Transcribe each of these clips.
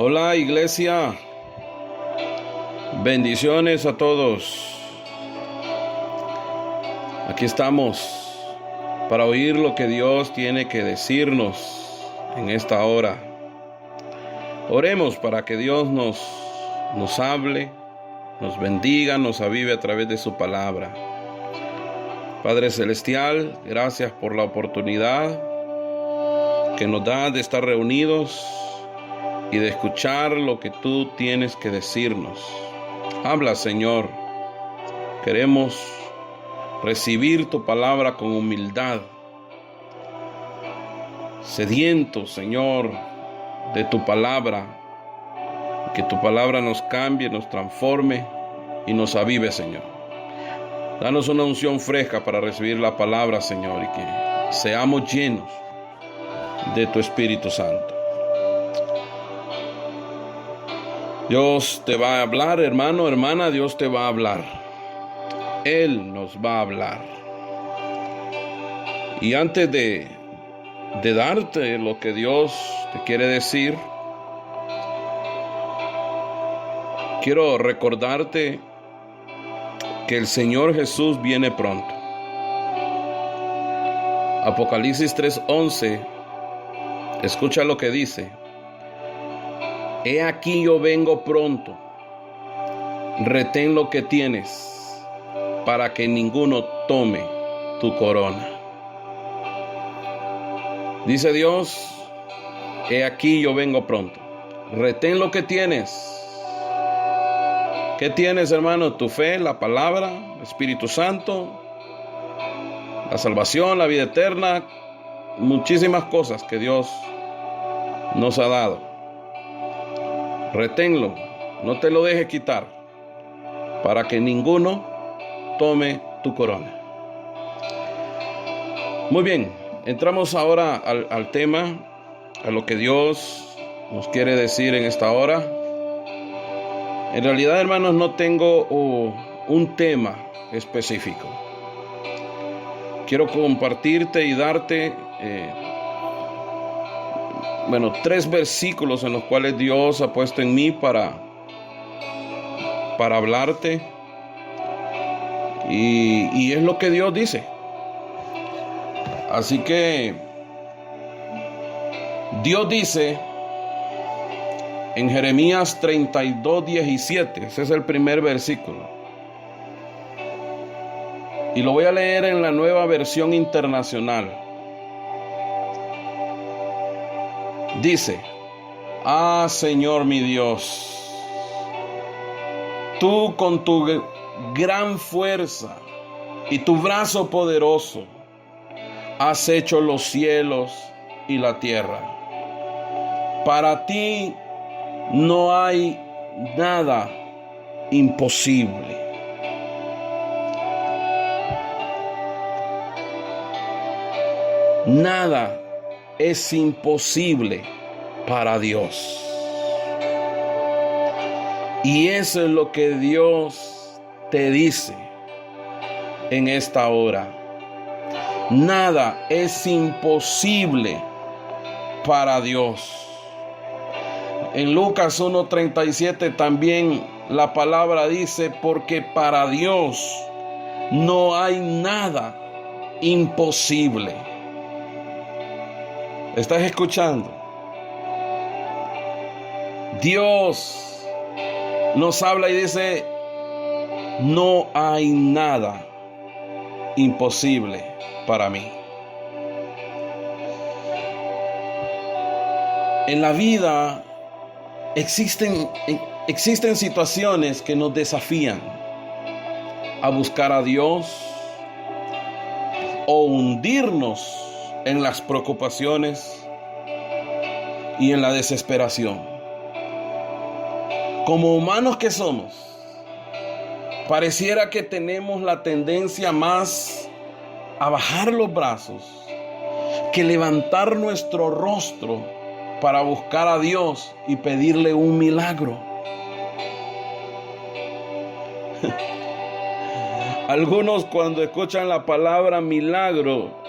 Hola iglesia, bendiciones a todos. Aquí estamos para oír lo que Dios tiene que decirnos en esta hora. Oremos para que Dios nos hable, nos bendiga, nos avive a través de su palabra. Padre Celestial, gracias por la oportunidad que nos da de estar reunidos y de escuchar lo que tú tienes que decirnos. Habla, Señor. Queremos recibir tu palabra con humildad, sedientos, Señor, de tu palabra. Que tu palabra nos cambie, nos transforme y nos avive, Señor. Danos una unción fresca para recibir la palabra, Señor, y que seamos llenos de tu Espíritu Santo. Dios te va a hablar, hermano, hermana, Dios te va a hablar. Él nos va a hablar. Y antes de darte lo que Dios te quiere decir, quiero recordarte que el Señor Jesús viene pronto. Apocalipsis 3:11, escucha lo que dice. He aquí yo vengo pronto, retén lo que tienes, para que ninguno tome tu corona. Dice Dios, he aquí yo vengo pronto, retén lo que tienes. ¿Qué tienes, hermano? Tu fe, la palabra, el Espíritu Santo, la salvación, la vida eterna, muchísimas cosas que Dios nos ha dado. Reténlo, no te lo dejes quitar, para que ninguno tome tu corona. Muy bien, entramos ahora al tema, a lo que Dios nos quiere decir en esta hora. En realidad, hermanos, no tengo un tema específico. Quiero compartirte y darte 3 versículos en los cuales Dios ha puesto en mí para hablarte. Y es lo que Dios dice. Así que Dios dice en Jeremías 32:17, ese es el primer versículo. Y lo voy a leer en la Nueva Versión Internacional. Dice: Ah, Señor mi Dios, tú con tu gran fuerza y tu brazo poderoso has hecho los cielos y la tierra. Para ti no hay nada imposible. Nada es imposible para Dios. Y eso es lo que Dios te dice en esta hora. Nada es imposible para Dios. En Lucas 1:37 también la palabra dice, porque para Dios no hay nada imposible. ¿Estás escuchando? Dios nos habla y dice, no hay nada imposible para mí. En la vida existen situaciones que nos desafían a buscar a Dios o hundirnos en las preocupaciones y en la desesperación. Como humanos que somos, pareciera que tenemos la tendencia más a bajar los brazos que levantar nuestro rostro para buscar a Dios y pedirle un milagro. Algunos, cuando escuchan la palabra milagro,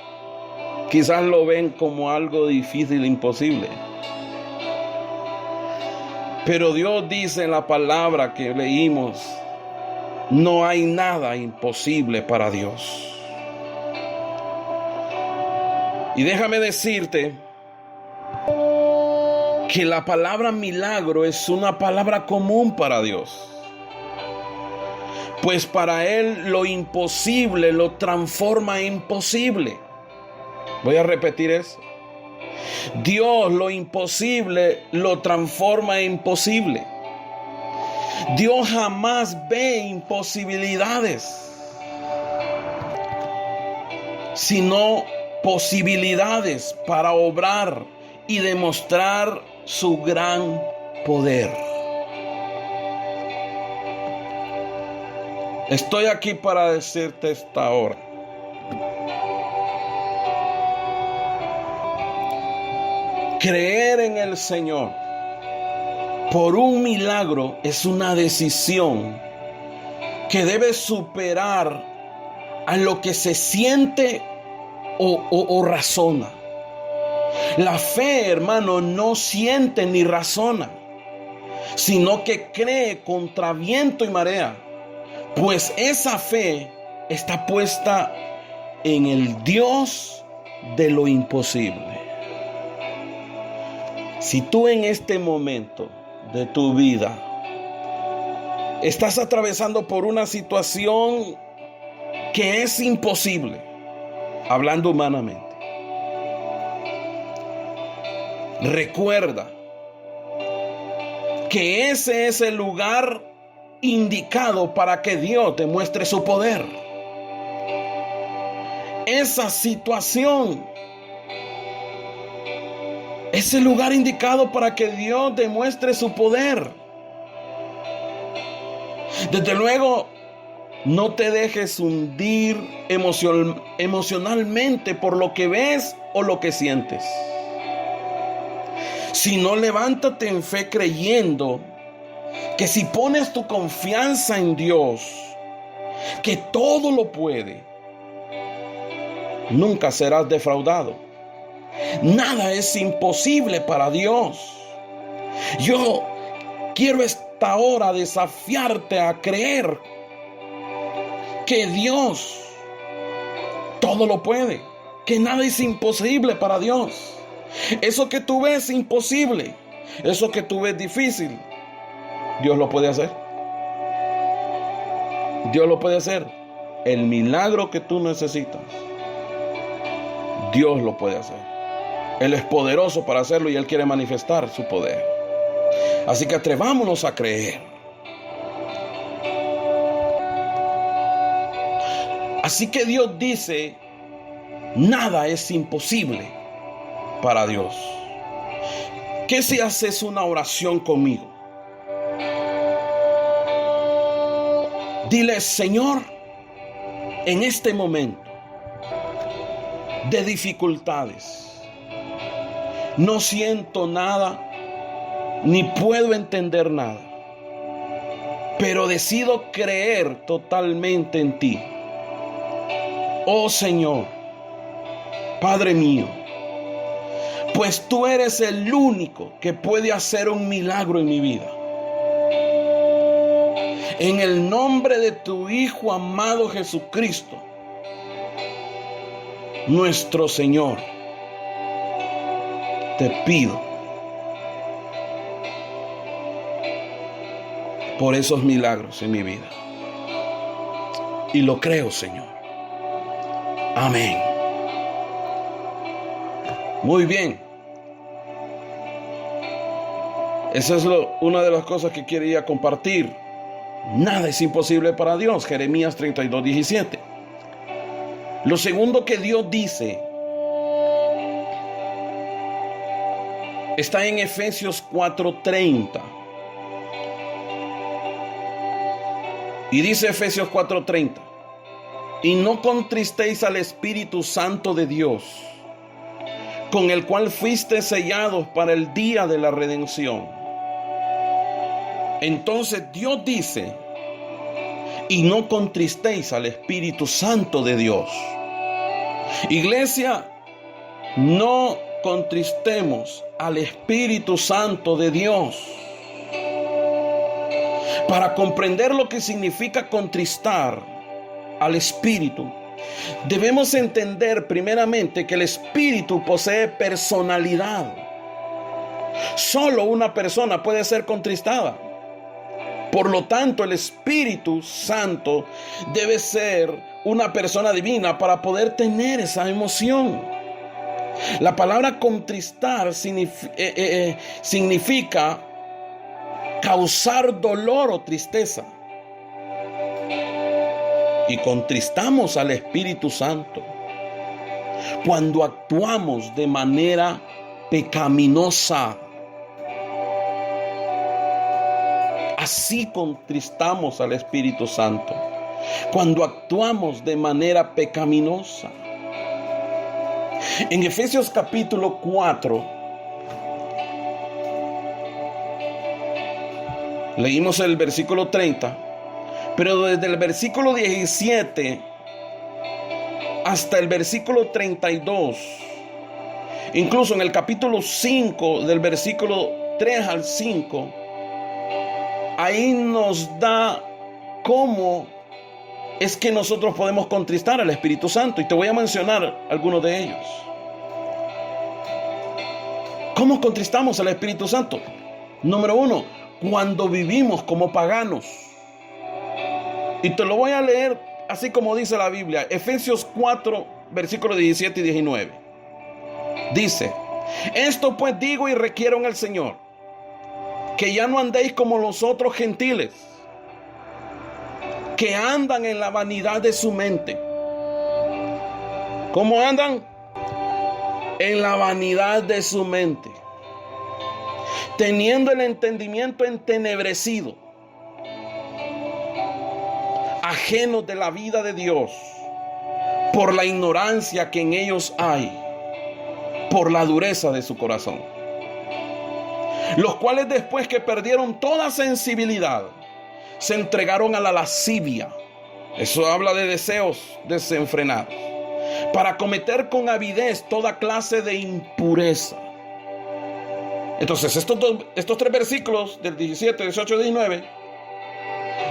quizás lo ven como algo difícil e imposible. Pero Dios dice en la palabra que leímos, no hay nada imposible para Dios. Y déjame decirte que la palabra milagro es una palabra común para Dios. Pues para Él lo imposible lo transforma en posible. Voy a repetir eso. Dios lo imposible lo transforma en posible. Dios jamás ve imposibilidades, sino posibilidades para obrar y demostrar su gran poder. Estoy aquí para decirte esta hora: creer en el Señor por un milagro es una decisión que debe superar a lo que se siente o razona. La fe, hermano, no siente ni razona, sino que cree contra viento y marea, pues esa fe está puesta en el Dios de lo imposible. Si tú en este momento de tu vida estás atravesando por una situación que es imposible, hablando humanamente, recuerda que ese es el lugar indicado para que Dios te muestre su poder. Esa situación es el lugar indicado para que Dios demuestre su poder. Desde luego, no te dejes hundir emocionalmente por lo que ves o lo que sientes. Sino levántate en fe creyendo que si pones tu confianza en Dios, que todo lo puede, nunca serás defraudado. Nada es imposible para Dios. Yo quiero esta hora desafiarte a creer que Dios todo lo puede, que nada es imposible para Dios. Eso que tú ves imposible, eso que tú ves difícil, Dios lo puede hacer. Dios lo puede hacer. El milagro que tú necesitas, Dios lo puede hacer. Él es poderoso para hacerlo y Él quiere manifestar su poder. Así que atrevámonos a creer. Así que Dios dice, nada es imposible para Dios. ¿Qué si haces una oración conmigo? Dile: Señor, en este momento de dificultades, no siento nada, ni puedo entender nada, pero decido creer totalmente en ti. Oh Señor, Padre mío, pues tú eres el único que puede hacer un milagro en mi vida. En el nombre de tu Hijo amado Jesucristo, nuestro Señor, te pido por esos milagros en mi vida. Y lo creo, Señor. Amén. Muy bien. Esa es una de las cosas que quería compartir. Nada es imposible para Dios. Jeremías 32:17. Lo segundo que Dios dice está en Efesios 4:30. Y dice Efesios 4:30: y no contristéis al Espíritu Santo de Dios, con el cual fuiste sellados para el día de la redención. Entonces Dios dice: y no contristéis al Espíritu Santo de Dios. Iglesia, no contristemos al Espíritu Santo de Dios. Para comprender lo que significa contristar al Espíritu, debemos entender primeramente que el Espíritu posee personalidad. Solo una persona puede ser contristada. Por lo tanto, el Espíritu Santo debe ser una persona divina para poder tener esa emoción. La palabra contristar significa causar dolor o tristeza. Y contristamos al Espíritu Santo cuando actuamos de manera pecaminosa. Así contristamos al Espíritu Santo cuando actuamos de manera pecaminosa. En Efesios capítulo 4 leímos el versículo 30, pero desde el versículo 17 hasta el versículo 32, incluso en el capítulo 5 del versículo 3 al 5, ahí nos da cómo es que nosotros podemos contristar al Espíritu Santo, y te voy a mencionar algunos de ellos. ¿Cómo contristamos al Espíritu Santo? Número 1, cuando vivimos como paganos. Y te lo voy a leer así como dice la Biblia, Efesios 4, versículos 17 y 19. Dice: esto pues digo y requiero en el Señor, que ya no andéis como los otros gentiles, que andan en la vanidad de su mente. ¿Cómo andan? En la vanidad de su mente, teniendo el entendimiento entenebrecido, ajenos de la vida de Dios, por la ignorancia que en ellos hay, por la dureza de su corazón, los cuales después que perdieron toda sensibilidad, se entregaron a la lascivia. Eso habla de deseos desenfrenados, para cometer con avidez toda clase de impureza. Entonces estos tres versículos del 17, 18 y 19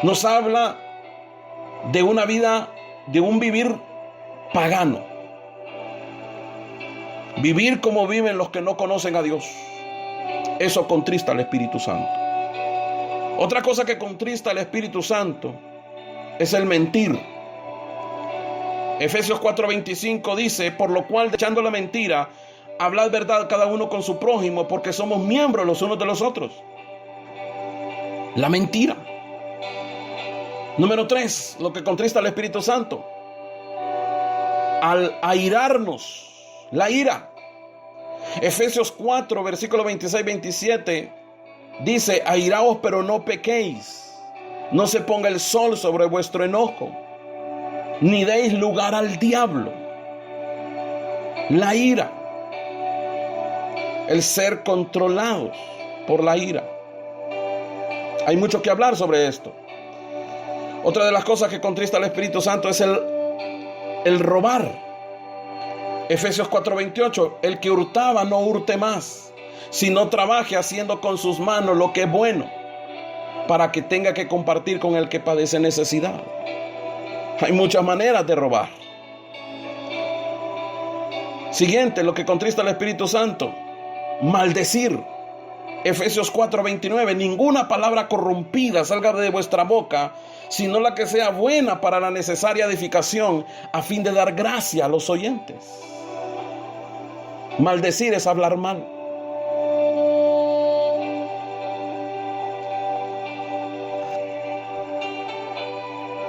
nos habla de una vida, de un vivir pagano. Vivir como viven los que no conocen a Dios. Eso contrista al Espíritu Santo. Otra cosa que contrista al Espíritu Santo es el mentir. Efesios 4:25 dice: por lo cual, echando la mentira, hablad verdad cada uno con su prójimo, porque somos miembros los unos de los otros. La mentira. Número 3, lo que contrista al Espíritu Santo: al airarnos, la ira. Efesios 4, versículo 26-27 dice: airaos, pero no pequéis, no se ponga el sol sobre vuestro enojo, ni deis lugar al diablo. La ira, el ser controlados por la ira. Hay mucho que hablar sobre esto. Otra de las cosas que contrista al Espíritu Santo es el robar. Efesios 4:28: el que hurtaba no hurte más, sino trabaje haciendo con sus manos lo que es bueno, para que tenga que compartir con el que padece necesidad. Hay muchas maneras de robar. Siguiente, lo que contrista al Espíritu Santo: maldecir. Efesios 4:29: ninguna palabra corrompida salga de vuestra boca, sino la que sea buena para la necesaria edificación, a fin de dar gracia a los oyentes. Maldecir es hablar mal.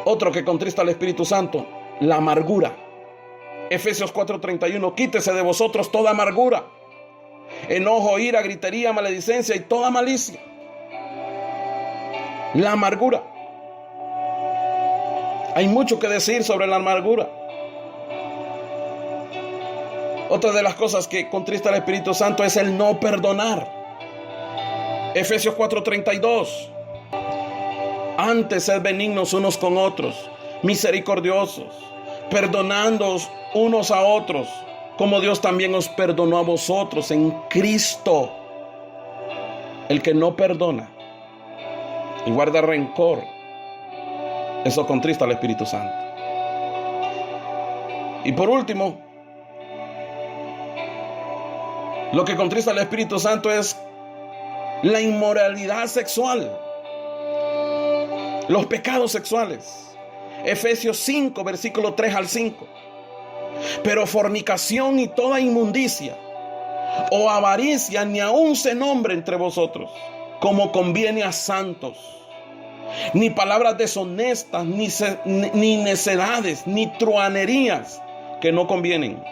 Otro que contrista al Espíritu Santo: la amargura. Efesios 4:31: quítese de vosotros toda amargura, enojo, ira, gritería, maledicencia y toda malicia. La amargura. Hay mucho que decir sobre la amargura. Otra de las cosas que contrista al Espíritu Santo es el no perdonar. Efesios 4:32: antes sed benignos unos con otros, misericordiosos, perdonándoos unos a otros, como Dios también os perdonó a vosotros en Cristo. El que no perdona y guarda rencor, eso contrista al Espíritu Santo. Y por último, lo que contrista al Espíritu Santo es la inmoralidad sexual, los pecados sexuales. Efesios 5, versículo 3 al 5. Pero fornicación y toda inmundicia o avaricia ni aun se nombre entre vosotros, como conviene a santos. Ni palabras deshonestas, ni necedades, ni truhanerías que no convienen,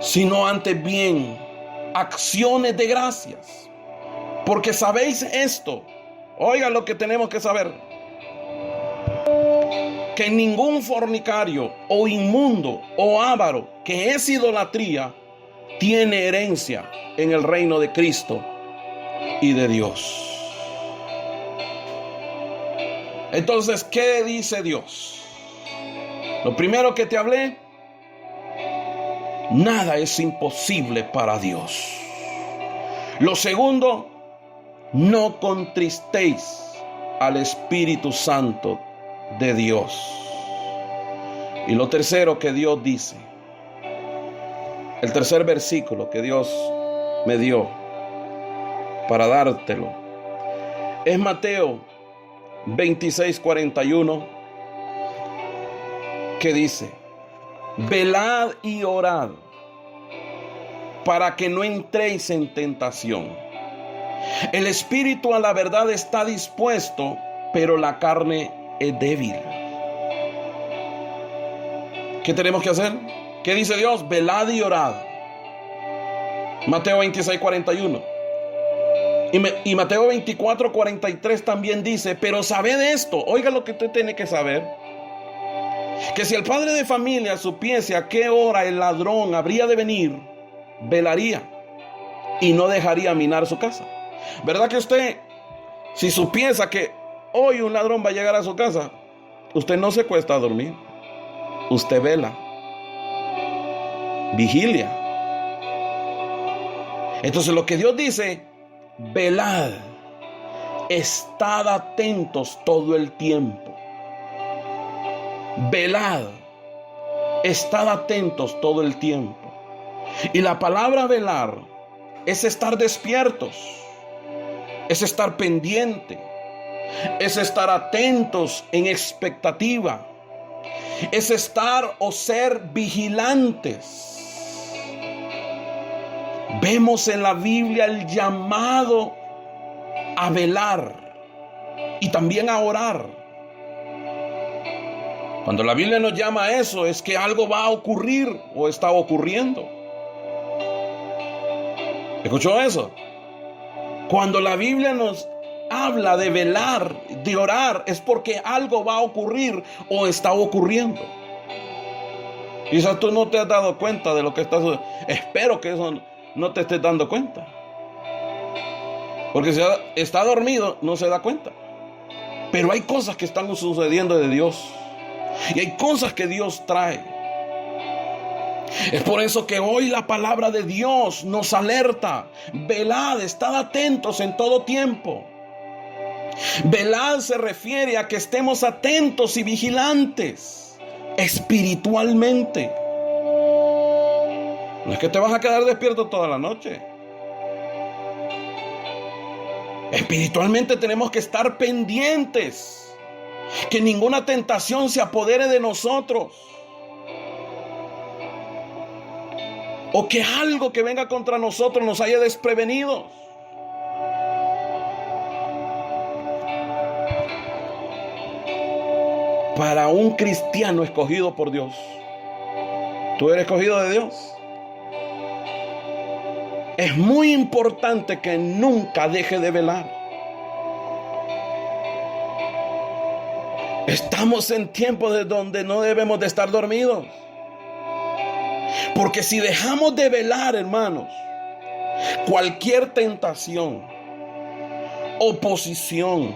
sino antes bien acciones de gracias. Porque sabéis esto, oiga lo que tenemos que saber, que ningún fornicario o inmundo o avaro, que es idolatría, tiene herencia en el reino de Cristo y de Dios. Entonces, ¿qué dice Dios? Lo primero que te hablé, nada es imposible para Dios. Lo segundo, no contristéis al Espíritu Santo de Dios. Y lo tercero que Dios dice, el tercer versículo que Dios me dio para dártelo, es Mateo 26:41, que dice: velad y orad para que no entréis en tentación. El espíritu a la verdad está dispuesto, pero la carne es débil. ¿Qué tenemos que hacer? ¿Qué dice Dios? Velad y orad. Mateo 26:41. Y Mateo 24:43 también dice: pero sabed esto, oiga lo que usted tiene que saber, que si el padre de familia supiese a qué hora el ladrón habría de venir, velaría y no dejaría minar su casa. ¿Verdad que usted, si supiese que hoy un ladrón va a llegar a su casa, usted no se cuesta a dormir, usted vela, vigilia? Entonces lo que Dios dice: velad, estad atentos todo el tiempo. Velad, estad atentos todo el tiempo. Y la palabra velar es estar despiertos, es estar pendiente, es estar atentos en expectativa, es estar o ser vigilantes. Vemos en la Biblia el llamado a velar y también a orar. Cuando la Biblia nos llama a eso, es que algo va a ocurrir o está ocurriendo. ¿Escuchó eso? Cuando la Biblia nos habla de velar, de orar, es porque algo va a ocurrir o está ocurriendo. Quizás tú no te has dado cuenta de lo que está sucediendo. Espero que eso no te estés dando cuenta. Porque si está dormido, no se da cuenta. Pero hay cosas que están sucediendo de Dios. Y hay cosas que Dios trae. Es por eso que hoy la palabra de Dios nos alerta. Velad, estad atentos en todo tiempo. Velad se refiere a que estemos atentos y vigilantes espiritualmente. No es que te vas a quedar despierto toda la noche. Espiritualmente tenemos que estar pendientes, que ninguna tentación se apodere de nosotros, o que algo que venga contra nosotros nos haya desprevenidos. Para un cristiano escogido por Dios, ¿tú eres escogido de Dios? Es muy importante que nunca deje de velar. Estamos en tiempos de donde no debemos de estar dormidos. Porque si dejamos de velar, hermanos, cualquier tentación, oposición,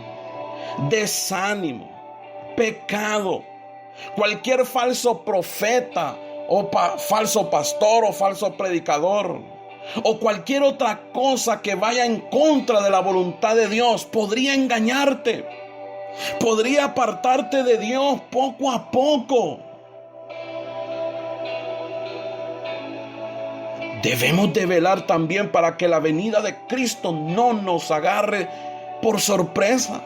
desánimo, pecado, cualquier falso profeta o falso pastor o falso predicador, o cualquier otra cosa que vaya en contra de la voluntad de Dios podría engañarte, podría apartarte de Dios poco a poco. Debemos de velar también para que la venida de Cristo no nos agarre por sorpresa.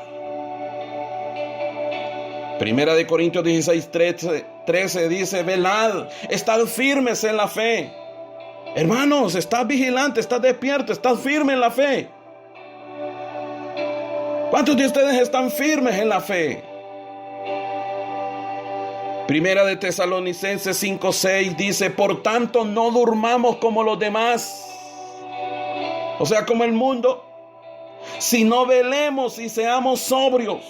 Primera de Corintios 16:13 dice: velad, estad firmes en la fe. Hermanos, estás vigilante, estás despierto, estás firme en la fe. ¿Cuántos de ustedes están firmes en la fe? Primera de Tesalonicenses 5:6 dice: por tanto no durmamos como los demás, o sea, como el mundo, sino velemos y seamos sobrios.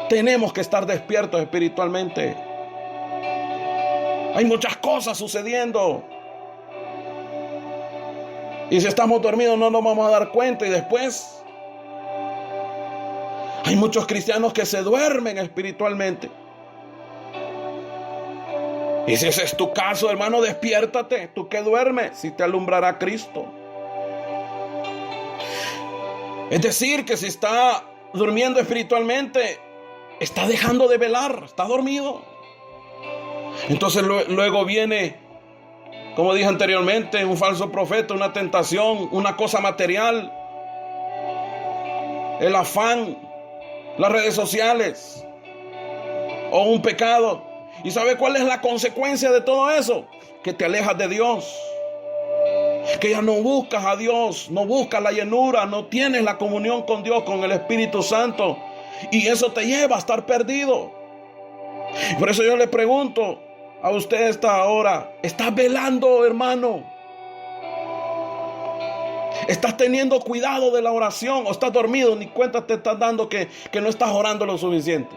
Tenemos que estar despiertos espiritualmente. Hay muchas cosas sucediendo, y si estamos dormidos no nos vamos a dar cuenta, y después hay muchos cristianos que se duermen espiritualmente. Y si ese es tu caso, hermano, despiértate. Tú que duermes, si te alumbrará Cristo. Es decir, que si está durmiendo espiritualmente, está dejando de velar, está dormido. Entonces luego viene, como dije anteriormente, un falso profeta, una tentación, una cosa material, el afán, las redes sociales o un pecado. ¿Y sabe cuál es la consecuencia de todo eso? Que te alejas de Dios, que ya no buscas a Dios, no buscas la llenura, no tienes la comunión con Dios, con el Espíritu Santo, y eso te lleva a estar perdido. Por eso yo le pregunto a usted esta hora: ¿estás velando, hermano? ¿Estás teniendo cuidado de la oración o estás dormido? Ni cuenta te estás dando que no estás orando lo suficiente.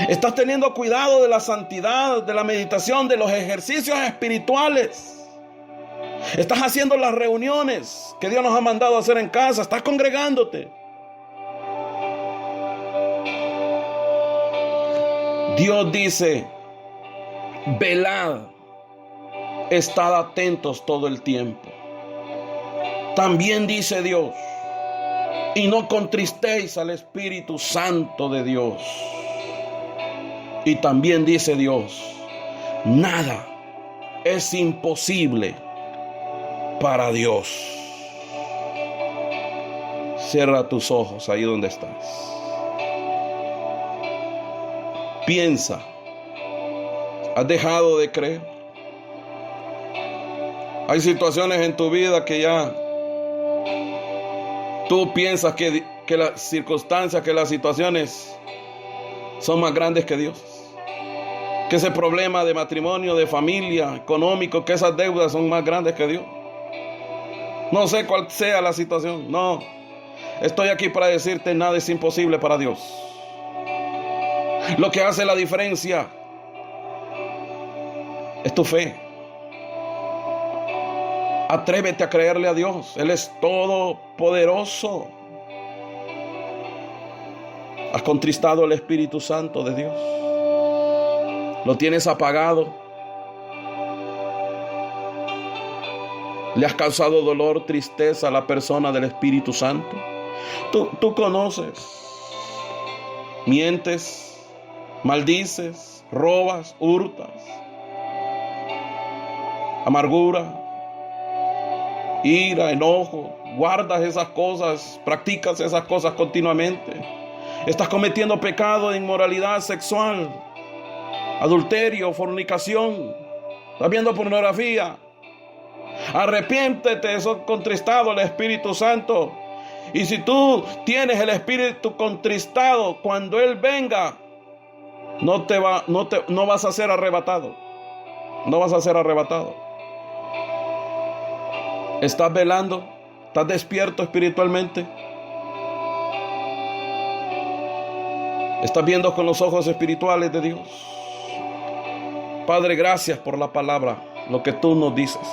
¿Estás teniendo cuidado de la santidad, de la meditación, de los ejercicios espirituales? ¿Estás haciendo las reuniones que Dios nos ha mandado a hacer en casa? ¿Estás congregándote? Dios dice: velad, estad atentos todo el tiempo. También dice Dios: y no contristéis al Espíritu Santo de Dios. Y también dice Dios: nada es imposible para Dios. Cierra tus ojos ahí donde estás. Piensa: ¿has dejado de creer? Hay situaciones en tu vida que ya tú piensas que las circunstancias, que las situaciones son más grandes que Dios, que ese problema de matrimonio, de familia, económico, que esas deudas son más grandes que Dios. No sé cuál sea la situación, no. Estoy aquí para decirte: nada es imposible para Dios. Lo que hace la diferencia es tu fe. Atrévete a creerle a Dios. Él es todopoderoso. ¿Has contristado al Espíritu Santo de Dios? ¿Lo tienes apagado? ¿Le has causado dolor, tristeza a la persona del Espíritu Santo? Tú conoces. Mientes, maldices, robas, hurtas, amargura, ira, enojo. Guardas esas cosas, practicas esas cosas continuamente. Estás cometiendo pecado de inmoralidad sexual, adulterio, fornicación. Estás viendo pornografía. Arrepiéntete, eso contristado al Espíritu Santo. Y si tú tienes el Espíritu contristado, cuando Él venga, no vas a ser arrebatado. No vas a ser arrebatado. ¿Estás velando? ¿Estás despierto espiritualmente? ¿Estás viendo con los ojos espirituales de Dios? Padre, gracias por la palabra, lo que tú nos dices.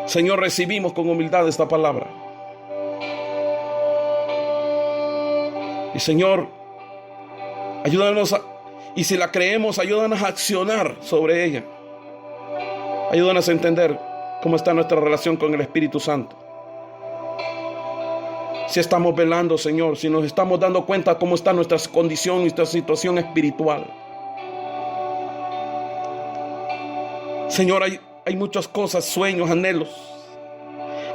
Señor, recibimos con humildad esta palabra. Y Señor, ayúdanos y si la creemos, ayúdanos a accionar sobre ella. Ayúdanos a entender cómo está nuestra relación con el Espíritu Santo. Si estamos velando, Señor, si nos estamos dando cuenta cómo está nuestra condición, nuestra situación espiritual. Señor, hay muchas cosas, sueños, anhelos,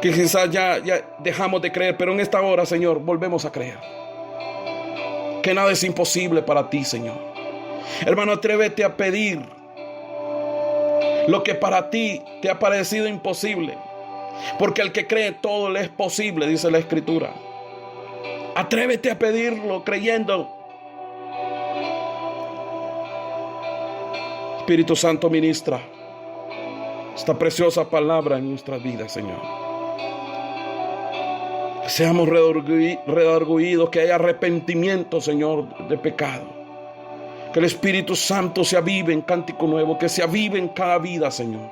que quizás ya dejamos de creer, pero en esta hora, Señor, volvemos a creer. Que nada es imposible para ti, Señor. Hermano, atrévete a pedir lo que para ti te ha parecido imposible, porque al que cree todo le es posible, dice la Escritura. Atrévete a pedirlo creyendo. Espíritu Santo, ministra esta preciosa palabra en nuestras vidas, Señor. Que seamos redargüidos, que haya arrepentimiento, Señor, de pecado. Que el Espíritu Santo se avive en cántico nuevo, que se avive en cada vida, Señor.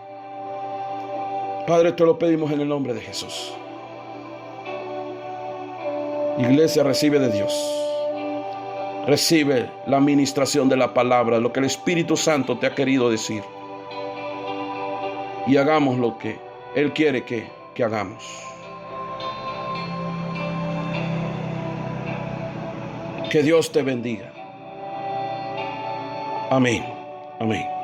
Padre, te lo pedimos en el nombre de Jesús. Iglesia, recibe de Dios. Recibe la administración de la palabra, lo que el Espíritu Santo te ha querido decir. Y hagamos lo que Él quiere que hagamos. Que Dios te bendiga. Amén. Amén.